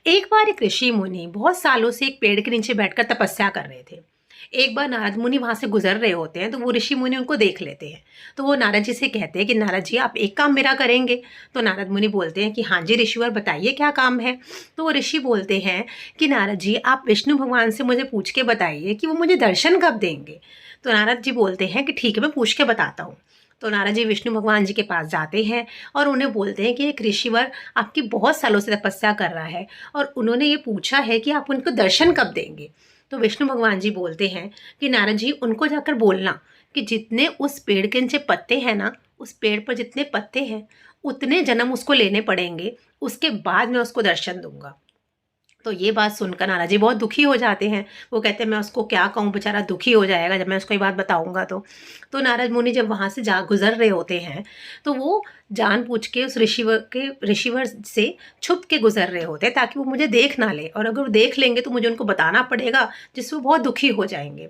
एक बार एक ऋषि मुनि बहुत सालों से एक पेड़ के नीचे बैठकर तपस्या कर रहे थे। एक बार नारद मुनि वहां से गुजर रहे होते हैं, तो वो ऋषि मुनि उनको देख लेते हैं। तो वो नारद जी से कहते हैं कि नारद जी, आप एक काम मेरा करेंगे। तो नारद मुनि बोलते हैं कि हाँ जी ऋषिवर, बताइए क्या काम है। तो वो ऋषि बोलते हैं कि नारद जी, आप विष्णु भगवान से मुझे पूछ के बताइए कि वो मुझे दर्शन कब देंगे। तो नारद जी बोलते हैं कि ठीक है, मैं पूछ के बताता हूँ। तो नारद जी विष्णु भगवान जी के पास जाते हैं और उन्हें बोलते हैं कि एक ऋषिवर आपकी बहुत सालों से तपस्या कर रहा है और उन्होंने ये पूछा है कि आप उनको दर्शन कब देंगे। तो विष्णु भगवान जी बोलते हैं कि नारद जी, उनको जाकर बोलना कि जितने उस पेड़ के नीचे पत्ते हैं ना, उस पेड़ पर जितने पत्ते हैं उतने जन्म उसको लेने पड़ेंगे, उसके बाद मैं उसको दर्शन दूंगा। तो ये बात सुनकर नारद जी बहुत दुखी हो जाते हैं। वो कहते हैं मैं उसको क्या कहूँ, बेचारा दुखी हो जाएगा जब मैं उसको ये बात बताऊँगा तो। तो नारद मुनि जब वहाँ से जा गुज़र रहे होते हैं, तो वो जानबूझ के उस ऋषिवर से छुप के गुज़र रहे होते हैं ताकि वो मुझे देख ना लें, और अगर वो देख लेंगे तो मुझे उनको बताना पड़ेगा, जिससे वो बहुत दुखी हो जाएँगे।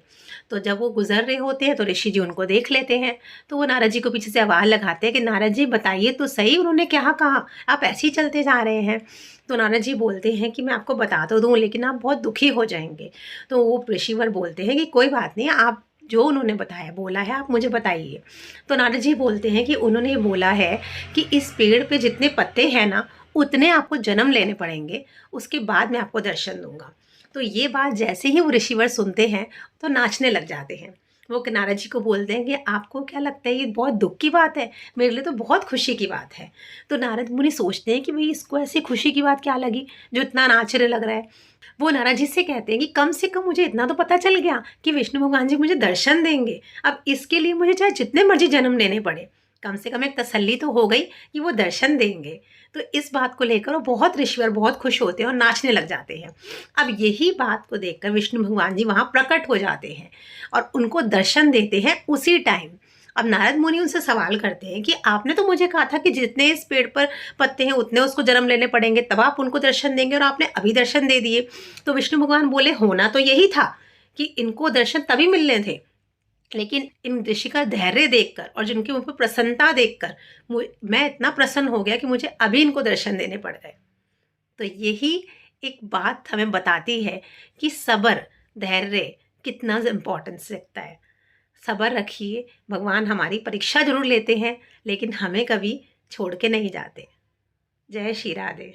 तो जब वो गुज़र रहे होते हैं तो ऋषि जी उनको देख लेते हैं। तो वो नारद जी को पीछे से आवाज़ लगाते हैं कि नारद जी, बताइए तो सही, उन्होंने क्या कहा? आप ऐसे ही चलते जा रहे हैं। तो नारद जी बोलते हैं कि मैं आपको बता तो दूँ, लेकिन आप बहुत दुखी हो जाएँगे। तो वो ऋषिवर बोलते हैं कि कोई बात नहीं, आप जो उन्होंने बताया बोला है आप मुझे बताइए। तो नारद जी बोलते हैं कि उन्होंने ये बोला है कि इस पेड़ पे जितने पत्ते हैं ना, उतने आपको जन्म लेने पड़ेंगे, उसके बाद मैं आपको दर्शन दूँगा। तो ये बात जैसे ही वो ऋषिवर सुनते हैं, तो नाचने लग जाते हैं। वो नारद जी को बोलते हैं कि आपको क्या लगता है ये बहुत दुःख की बात है? मेरे लिए तो बहुत खुशी की बात है। तो नारद मुनि सोचते हैं कि भई इसको ऐसी खुशी की बात क्या लगी जो इतना नाचने लग रहा है। वो नारद जी से कहते हैं कि कम से कम मुझे इतना तो पता चल गया कि विष्णु भगवान जी मुझे दर्शन देंगे। अब इसके लिए मुझे चाहे जितने मर्ज़ी जन्म लेने पड़े, कम से कम एक तसल्ली तो हो गई कि वो दर्शन देंगे। तो इस बात को लेकर वो बहुत ऋषिवर बहुत खुश होते हैं और नाचने लग जाते हैं। अब यही बात को देखकर विष्णु भगवान जी वहाँ प्रकट हो जाते हैं और उनको दर्शन देते हैं उसी टाइम। अब नारद मुनि उनसे सवाल करते हैं कि आपने तो मुझे कहा था कि जितने इस पेड़ पर पत्ते हैं उतने उसको जन्म लेने पड़ेंगे, तब आप उनको दर्शन देंगे, और आपने अभी दर्शन दे दिए। तो विष्णु भगवान बोले, होना तो यही था कि इनको दर्शन तभी मिलने थे, लेकिन इन ऋषि का धैर्य देखकर और जिनके मुँह पे प्रसन्नता देखकर मैं इतना प्रसन्न हो गया कि मुझे अभी इनको दर्शन देने पड़ गए। तो यही एक बात हमें बताती है कि सब्र, धैर्य कितना इम्पोर्टेंस रखता है। सब्र रखिए, भगवान हमारी परीक्षा ज़रूर लेते हैं, लेकिन हमें कभी छोड़ के नहीं जाते। जय श्री राधे।